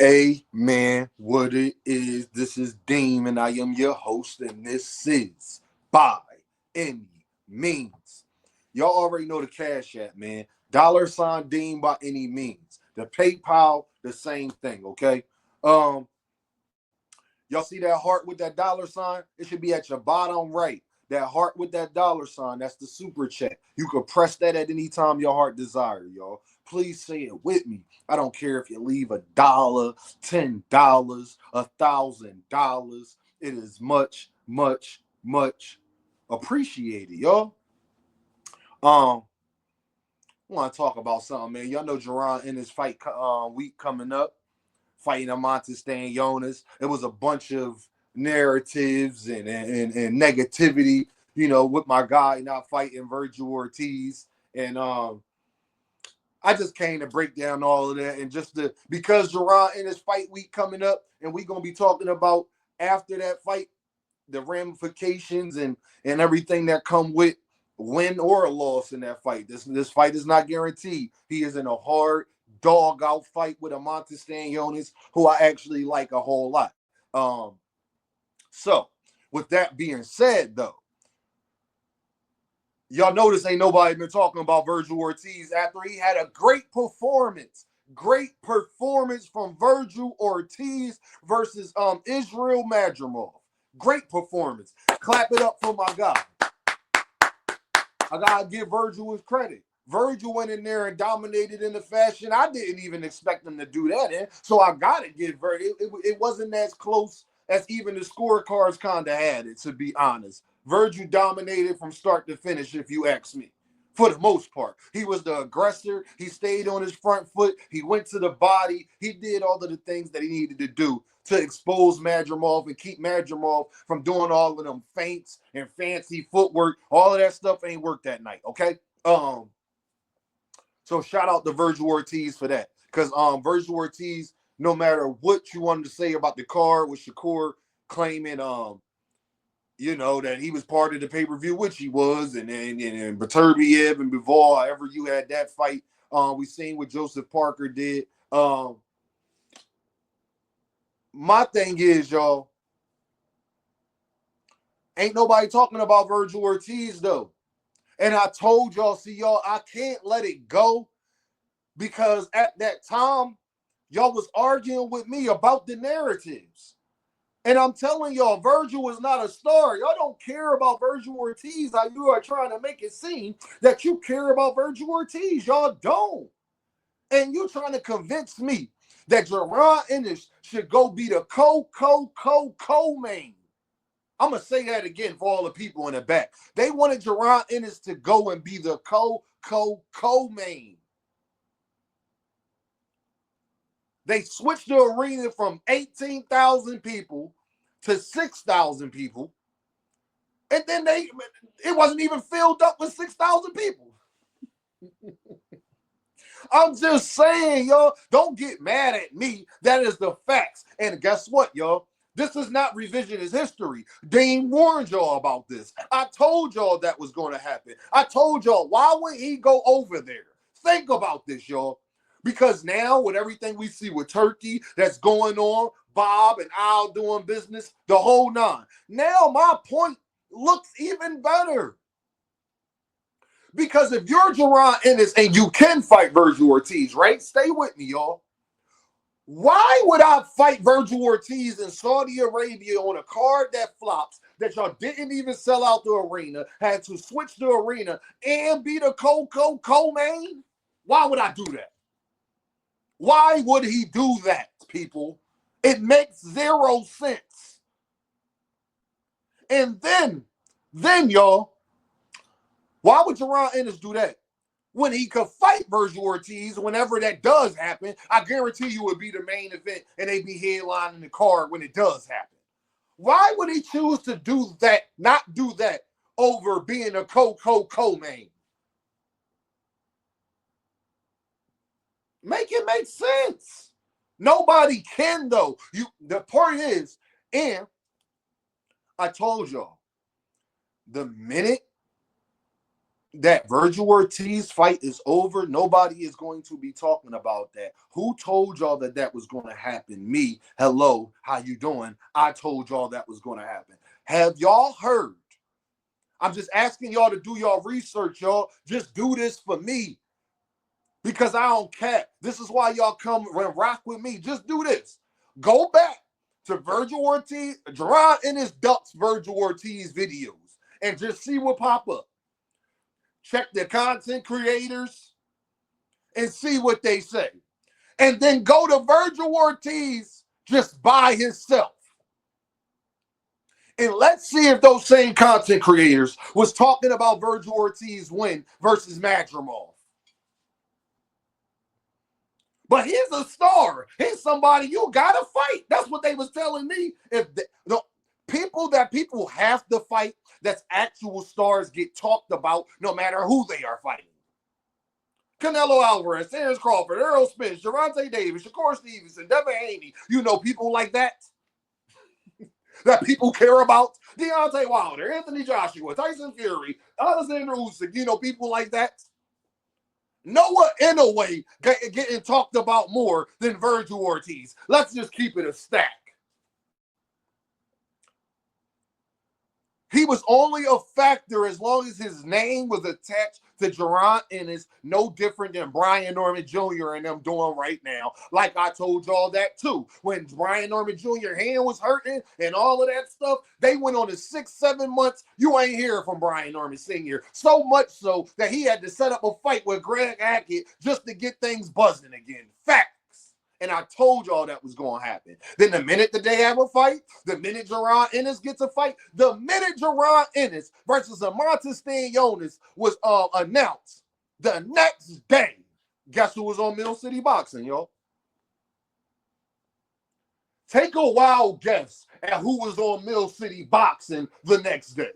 Amen. What it is, this is Deem, and I am your host, and this is By Any Means. Y'all already know the Cash App, man. $ Deem by any means. The PayPal, the same thing, okay? Um, y'all see that heart with that $? It should be at your bottom right. That heart with that $, that's the super chat. You could press that at any time your heart desire, y'all. Please say it with me. I don't care if you leave $1, $10, $1,000. It is much, much, much appreciated, y'all. Um, I want to talk about something, man. Y'all know Jaron Ennis fight week coming up, fighting Aint Jonas. It was a bunch of narratives and negativity, with my guy not fighting Virgil Ortiz. And I just came to break down all of that. And because Jaron in his fight week coming up, and we're gonna be talking about after that fight, the ramifications and everything that come with win or a loss in that fight. This fight is not guaranteed. He is in a hard dog out fight with Aint Jonas, who I actually like a whole lot. So with that being said, though, y'all notice ain't nobody been talking about Virgil Ortiz after he had a great performance. Great performance from Virgil Ortiz versus Israel Madrimov. Great performance. Clap it up for my guy. I gotta give Virgil his credit. Virgil went in there and dominated in the fashion I didn't even expect him to do that in. So I gotta give Virgil. It wasn't as close as even the scorecards kind of had it, to be honest. Virgil dominated from start to finish, if you ask me. For the most part, he was the aggressor. He stayed on his front foot. He went to the body. He did all of the things that he needed to do to expose Madrimov and keep Madrimov from doing all of them feints and fancy footwork. All of that stuff ain't worked that night, okay? So shout out to Virgil Ortiz for that. Because Virgil Ortiz, no matter what you wanted to say about the card with Shakur claiming that he was part of the pay-per-view, which he was, and Beterbiev and Bivol, however you had that fight. We seen what Joseph Parker did. My thing is, y'all, ain't nobody talking about Virgil Ortiz, though. And I told y'all, I can't let it go because at that time, y'all was arguing with me about the narratives. And I'm telling y'all, Virgil is not a star. Y'all don't care about Virgil Ortiz. How you are trying to make it seem that you care about Virgil Ortiz. Y'all don't. And you trying to convince me that Jaron Ennis should go be the co-main. I'm going to say that again for all the people in the back. They wanted Jaron Ennis to go and be the co-main. They switched the arena from 18,000 people to 6,000 people. And then it wasn't even filled up with 6,000 people. I'm just saying, y'all, don't get mad at me. That is the facts. And guess what, y'all? This is not revisionist history. Dean warned y'all about this. I told y'all that was going to happen. I told y'all, why would he go over there? Think about this, y'all. Because now with everything we see with Turkey that's going on, Bob and Al doing business, the whole nine. Now my point looks even better. Because if you're Jaron Ennis and you can fight Virgil Ortiz, right? Stay with me, y'all. Why would I fight Virgil Ortiz in Saudi Arabia on a card that flops, that y'all didn't even sell out the arena, had to switch the arena, and be the co-main? Why would I do that? Why would he do that, people? It makes zero sense. And then y'all, why would Jaron Ennis do that? When he could fight Virgil Ortiz, whenever that does happen, I guarantee you it would be the main event and they'd be headlining the card when it does happen. Why would he choose to do that, not do that, over being a co-main? Make it make sense. Nobody can, though. The part is, and I told y'all, the minute that Virgil Ortiz fight is over. Nobody is going to be talking about that. Who told y'all that that was going to happen? Me. Hello, how you doing? I told y'all that was going to happen. Have y'all heard? I'm just asking y'all to do y'all research, y'all. Just do this for me because I don't care. This is why y'all come and rock with me. Just do this. Go back to Virgil Ortiz, Jaron Ennis Ducks Virgil Ortiz videos and just see what pop up. Check the content creators and see what they say. And then go to Virgil Ortiz just by himself. And let's see if those same content creators was talking about Virgil Ortiz win versus Madrimov. But he's a star. He's somebody you gotta fight. That's what they was telling me. If the people have to fight, that's actual stars, get talked about no matter who they are fighting. Canelo Alvarez, Terrence Crawford, Errol Spence, Gervonta Davis, Shakur Stevenson, Devin Haney. You know people like that that people care about. Deontay Wilder, Anthony Joshua, Tyson Fury, Alexander Usyk. You know people like that. Noah Inoue getting talked about more than Virgil Ortiz. Let's just keep it a stack. He was only a factor as long as his name was attached to Jaron Ennis, no different than Brian Norman Jr. and them doing right now. Like I told y'all that too. When Brian Norman Jr. hand was hurting and all of that stuff, they went on to 6-7 months. You ain't hear from Brian Norman Sr. So much so that he had to set up a fight with Greg Hackett just to get things buzzing again. Fact. And I told y'all that was going to happen. Then the minute that they have a fight, the minute Jaron Ennis gets a fight, the minute Jaron Ennis versus Amontes Stanionis was announced, the next day, guess who was on Mill City Boxing, y'all? Take a wild guess at who was on Mill City Boxing the next day.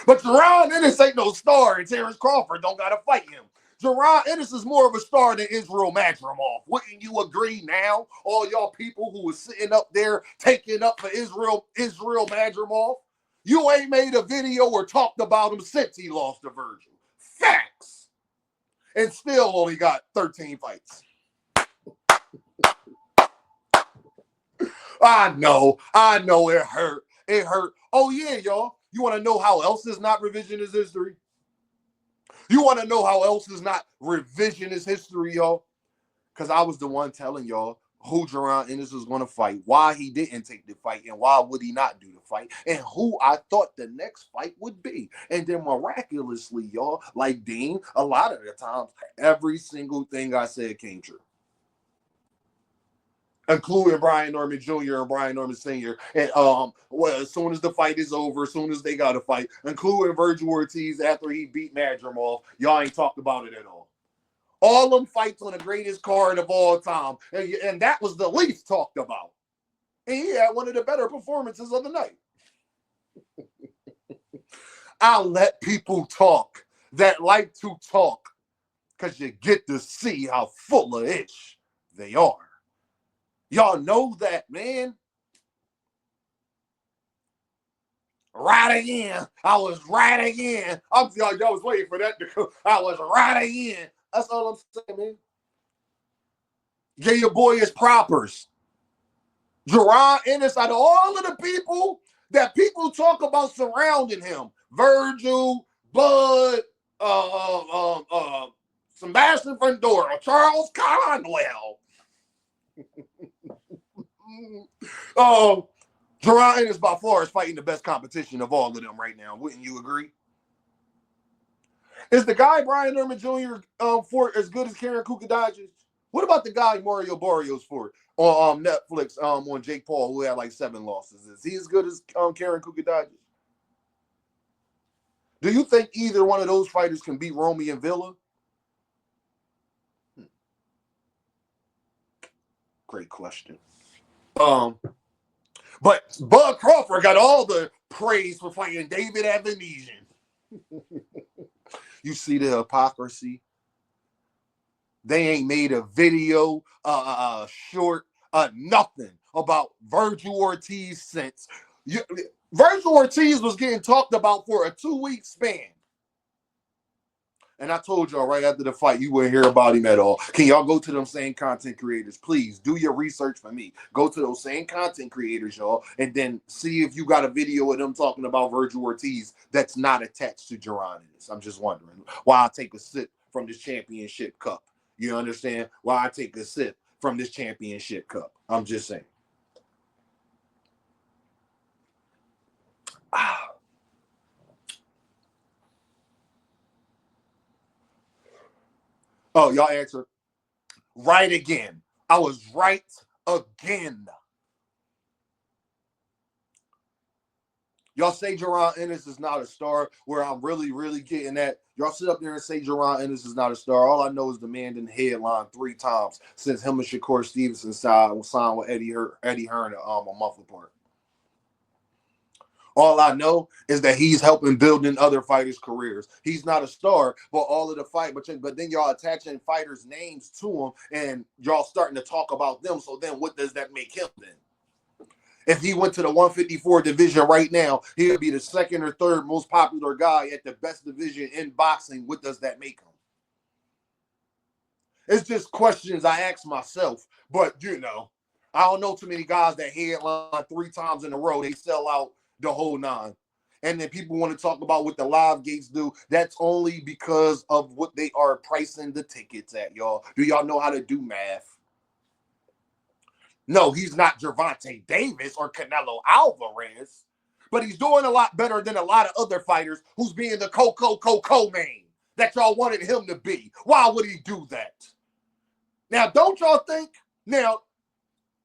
But Jaron Ennis ain't no star, and Terrence Crawford don't got to fight him. Jaron Ennis is more of a star than Israel Madrimov. Wouldn't you agree now? All y'all people who was sitting up there taking up for Israel Madrimov, you ain't made a video or talked about him since he lost to Vergil. Facts. And still only got 13 fights. I know it hurt. It hurt. Oh yeah, y'all. You want to know how else is not revisionist history? You want to know how else is not revisionist history, y'all? Because I was the one telling y'all who Jaron Ennis was going to fight, why he didn't take the fight, and why would he not do the fight, and who I thought the next fight would be. And then miraculously, y'all, like Dean, a lot of the times, every single thing I said came true. Including Brian Norman Jr. and Brian Norman Sr. And well, as soon as the fight is over, as soon as they got a fight, including Virgil Ortiz after he beat Madrimov, y'all ain't talked about it at all. All them fights on the greatest card of all time, and that was the least talked about. And he had one of the better performances of the night. I'll let people talk that like to talk because you get to see how full of ish they are. Y'all know that, man. Right again. I was right again. Y'all was waiting for that to come. I was right again. That's all I'm saying, man. Get your boy his propers. Jaron Ennis, out of all of the people that people talk about surrounding him, Vergil, Bud, Sebastian Fundora, Charles Conwell. Jaron Ennis by far is fighting the best competition of all of them right now. Wouldn't you agree? Is the guy Brian Norman Jr. For as good as Karen Kukadadjian? What about the guy Mario Barrios for on Netflix on Jake Paul who had like 7 losses? Is he as good as Karen Kukadadjian? Do you think either one of those fighters can beat Romy and Villa? Great question. But Bud Crawford got all the praise for fighting David Avenesian. You see the hypocrisy? They ain't made a video, short, nothing about Virgil Ortiz since. Virgil Ortiz was getting talked about for a 2-week span. And I told y'all right after the fight, you wouldn't hear about him at all. Can y'all go to them same content creators? Please do your research for me. Go to those same content creators, y'all, and then see if you got a video of them talking about Virgil Ortiz that's not attached to Jaron Ennis. I'm just wondering why I take a sip from this championship cup. You understand? Why I take a sip from this championship cup. I'm just saying. Oh, y'all answered right again. I was right again. Y'all say Jaron Ennis is not a star, where I'm really, really getting at. Y'all sit up there and say Jaron Ennis is not a star. All I know is the man didn't headline 3 times since him and Shakur Stevenson signed with Eddie Hearn a month apart. All I know is that he's helping building other fighters' careers. He's not a star, but all of the fight, but then y'all attaching fighters' names to him, and y'all starting to talk about them. So then, what does that make him then? If he went to the 154 division right now, he would be the second or third most popular guy at the best division in boxing. What does that make him? It's just questions I ask myself. But I don't know too many guys that headline 3 times in a row. They sell out the whole 9. And then people want to talk about what the live gates do. That's only because of what they are pricing the tickets at, y'all. Do y'all know how to do math? No, he's not Gervonta Davis or Canelo Alvarez, but he's doing a lot better than a lot of other fighters who's being the co-main that y'all wanted him to be. Why would he do that? Now, don't y'all think,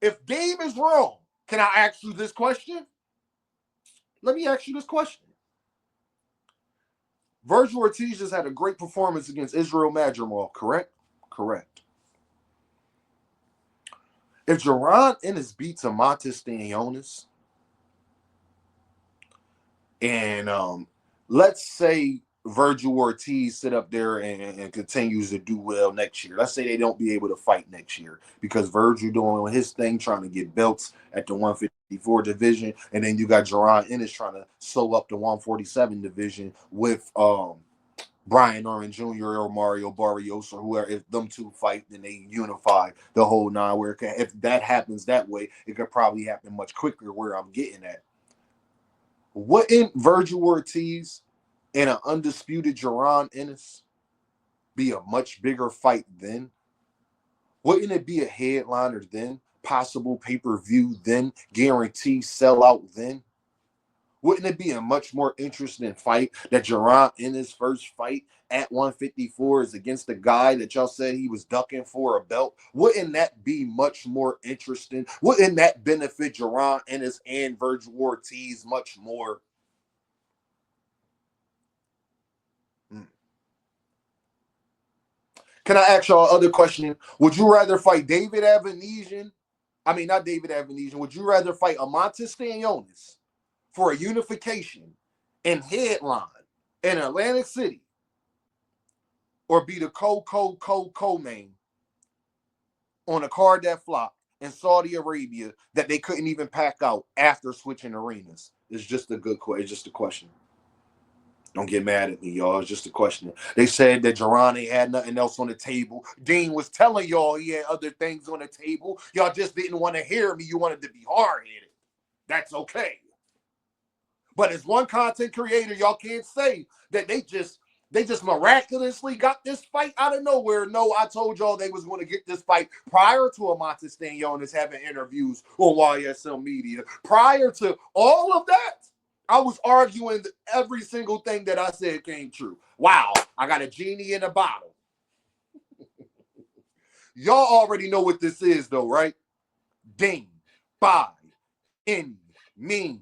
if Dave is wrong, can I ask you this question? Let me ask you this question. Virgil Ortiz just had a great performance against Israel Madrimov, correct? Correct. If Jaron Ennis beats Aint Stanionis, and let's say Virgil Ortiz sit up there and continues to do well next year. Let's say they don't be able to fight next year because Virgil doing his thing, trying to get belts at the 154 division, and then you got Jaron Ennis trying to sew up the 147 division with Brian Oren Jr. or Mario Barrios or whoever. If them two fight, then they unify the whole 9. Where if that happens that way, it could probably happen much quicker. Where I'm getting at, wouldn't Virgil Ortiz and an undisputed Jaron Ennis be a much bigger fight then? Wouldn't it be a headliner then? Possible pay-per-view then? Guarantee sellout then? Wouldn't it be a much more interesting fight that Jaron Ennis' first fight at 154 is against the guy that y'all said he was ducking for a belt? Wouldn't that be much more interesting? Wouldn't that benefit Jaron Ennis and Virgil Ortiz much more? Can I ask y'all other question? Would you rather fight David Avanesian? I mean, not David Avanesian. Would you rather fight Aint Stanionis for a unification and headline in Atlantic City, or be the co-main on a card that flopped in Saudi Arabia that they couldn't even pack out after switching arenas? It's just a good question. It's just a question. Don't get mad at me, y'all. It's just a question. They said that Jaron ain't had nothing else on the table. Dean was telling y'all he had other things on the table. Y'all just didn't want to hear me. You wanted to be hard-headed. That's okay. But as one content creator, y'all can't say that they just miraculously got this fight out of nowhere. No, I told y'all they was going to get this fight prior to Aint Stanionis having interviews on YSL Media. Prior to all of that, I was arguing that every single thing that I said came true. Wow, I got a genie in a bottle. Y'all already know what this is, though, right? Ding, by any means